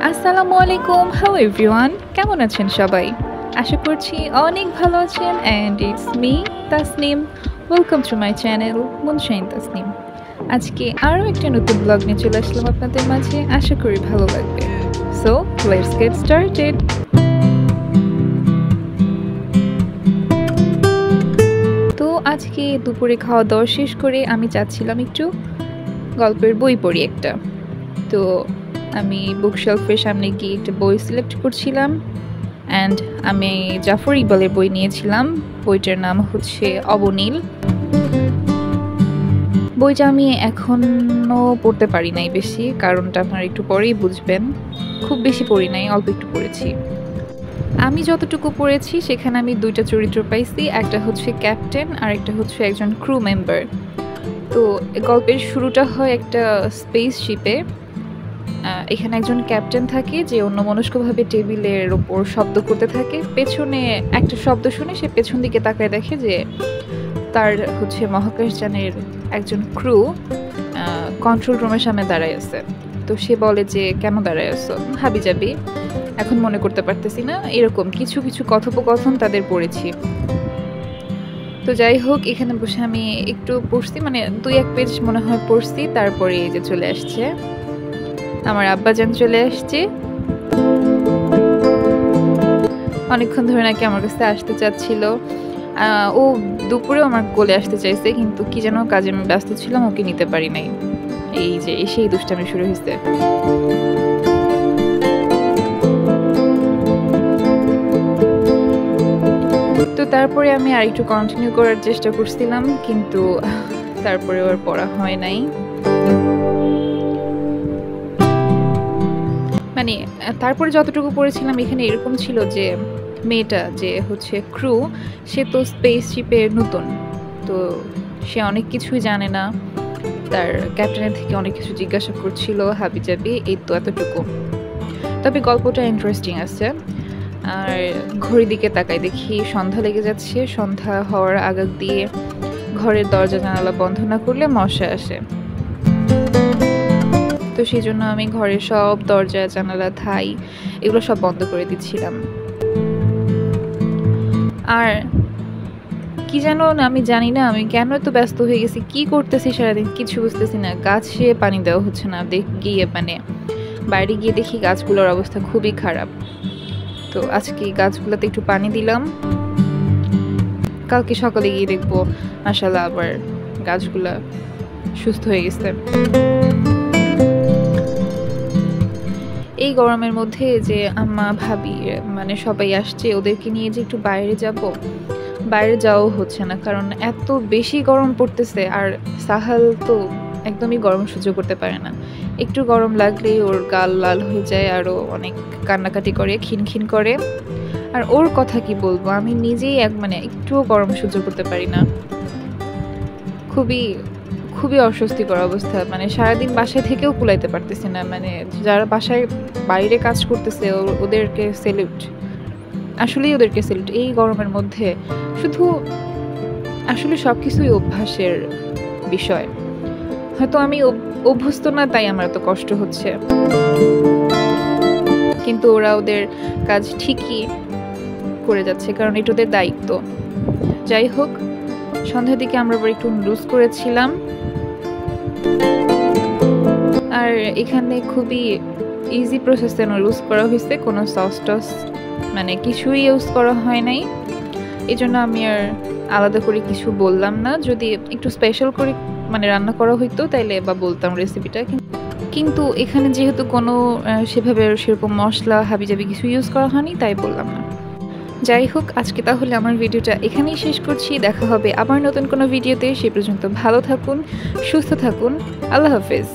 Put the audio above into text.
আসসালামু আলাইকুম, hello everyone, কেমন আছেন সবাই? আশা করছি অনেক ভালো আছেন and it's me Tasnim. Welcome to my channel moonshine Tasnim. আজকে আরও একটা নতুন ব্লগ নিয়ে চলে আসলাম আপনাদের মাঝে, আশা করি ভালো লাগবে। So let's get started. তো আজকে দুপুরে খাওয়া দাওয়া শেষ করে আমি চাচ্ছিলাম একটু গল্পের বই পড়ি একটা। তো আমি বুকশেলফের সামনে গিয়ে একটা বই সিলেক্ট করছিলাম অ্যান্ড আমি জাফর ইকবালের বই নিয়েছিলাম। বইটার নাম হচ্ছে অবনীল। বইটা আমি এখনও পড়তে পারি নাই বেশি, কারণটা আপনারা একটু পরেই বুঝবেন। খুব বেশি পড়ি নাই, অল্প একটু পড়েছি। আমি যতটুকু পড়েছি সেখানে আমি দুইটা চরিত্র পাইছি, একটা হচ্ছে ক্যাপ্টেন আর একটা হচ্ছে একজন ক্রু মেম্বার। তো গল্পের শুরুটা হয় একটা স্পেসশিপে। এখানে একজন ক্যাপ্টেন থাকে যে অন্যমনস্কভাবে টেবিলের ওপর শব্দ করতে থাকে। পেছনে একটা শব্দ শুনে সে পেছন দিকে তাকায় দেখে যে তার হচ্ছে মহাকাশযানের একজন ক্রু কন্ট্রোল রুমের সামনে দাঁড়ায় আছে। তো সে বলে যে কেন দাঁড়ায় আছো, হাবিজাবি, এখন মনে করতে পারতেছি না, এরকম কিছু কিছু কথোপকথন তাদের পড়েছি। তো যাই হোক, এখানে বসে আমি একটু পড়ছি, মানে 2-1 পেজ মনে হয় পড়ছি। তারপরে এই যে চলে আসছে আমার আব্বাজান, চলে আসছে। অনেকক্ষণ ধরে নাকি আমার কাছে আসতে চাচ্ছিল। ও দুপুরেও আমার কোলে আসতে চাইছে, কিন্তু কি যেন কাজে আমি ব্যস্ত ছিলাম, ওকে নিতে পারি নাই। এই যে সেই দুষ্টামি শুরু হয়েছে। তো তারপরে আমি আর একটু কন্টিনিউ করার চেষ্টা করছিলাম, কিন্তু তারপরে আর পড়া হয় নাই। মানে তারপরে যতটুকু পড়েছিলাম এখানে এরকম ছিল যে মেয়েটা যে হচ্ছে ক্রু, সে তো স্পেসশিপে নতুন, তো সে অনেক কিছুই জানে না। তার ক্যাপ্টেনের থেকে অনেক কিছু জিজ্ঞাসা করছিল, হাবিজাবি, এই তো এতটুকু। তবে গল্পটা ইন্টারেস্টিং আছে। আর ঘড়ির দিকে তাকাই, দেখি সন্ধ্যা লেগে যাচ্ছে। সন্ধ্যা হওয়ার আগ দিয়ে ঘরের দরজা জানালা বন্ধ না করলে মশা আসে। তো সেই জন্য আমি ঘরের সব দরজা জানালা থাই এগুলো সব বন্ধ করে দিচ্ছিলাম। আর কি যেন আমি জানি না আমি কেন এত ব্যস্ত হয়ে গেছি, কি করতেছি সারাদিন কিছু বুঝতেছি না। গাছে পানি দেওয়া হচ্ছে না, গিয়ে মানে বাইরে গিয়ে দেখি গাছগুলোর অবস্থা খুবই খারাপ। তো আজকে গাছগুলোতে একটু পানি দিলাম, কালকে সকালে গিয়ে দেখবো মাশাআল্লাহ আবার গাছগুলা সুস্থ হয়ে গেছে। এই গরমের মধ্যে যে আম্মা ভাবি মানে সবাই আসছে, ওদেরকে নিয়ে যে একটু বাইরে যাব, বাইরে যাওয়াও হচ্ছে না, কারণ এত বেশি গরম পড়তেছে। আর সাহাল তো একদমই গরম সহ্য করতে পারে না, একটু গরম লাগলেই ওর গাল লাল হয়ে যায়, আরও অনেক কান্নাকাটি করে, খিনখিন করে। আর ওর কথা কি বলবো, আমি নিজেই মানে একটুও গরম সহ্য করতে পারি না। খুবই খুবই অস্বস্তিকর অবস্থা, মানে সারাদিন বাসায় থেকেও কুলাইতে পারতেছি না। মানে যারা বাসায় বাইরে কাজ করতেছে ওদেরকে স্যালুট, আসলেই ওদেরকে স্যালুট। এই গরমের মধ্যে শুধু আসলে সব কিছুই অভ্যাসের বিষয়। হয়তো আমি অভ্যস্ত না, তাই আমার এত কষ্ট হচ্ছে, কিন্তু ওরা ওদের কাজ ঠিকই করে যাচ্ছে, কারণ এটা ওদের দায়িত্ব। যাই হোক, সন্ধ্যার দিকে আমরা আবার একটু নুডলস করেছিলাম। আর এখানে খুবই ইজি প্রসেসে নুডলস করা হয়েছে, কোনো সস টস মানে কিছুই ইউজ করা হয় নাই। এই জন্য আমি আর আলাদা করে কিছু বললাম না। যদি একটু স্পেশাল করে মানে রান্না করা হইতো তাইলে বা বলতাম রেসিপিটা, কিন্তু এখানে যেহেতু কোনো সেভাবে সেরকম মশলা হাবিজাবি কিছু ইউজ করা হয়নি, তাই বললাম না। যাই হোক, আজকে তাহলে আমার ভিডিওটা এখানেই শেষ করছি। দেখা হবে আবার নতুন কোনো ভিডিওতে। সে পর্যন্ত ভালো থাকুন, সুস্থ থাকুন, আল্লাহ হাফেজ।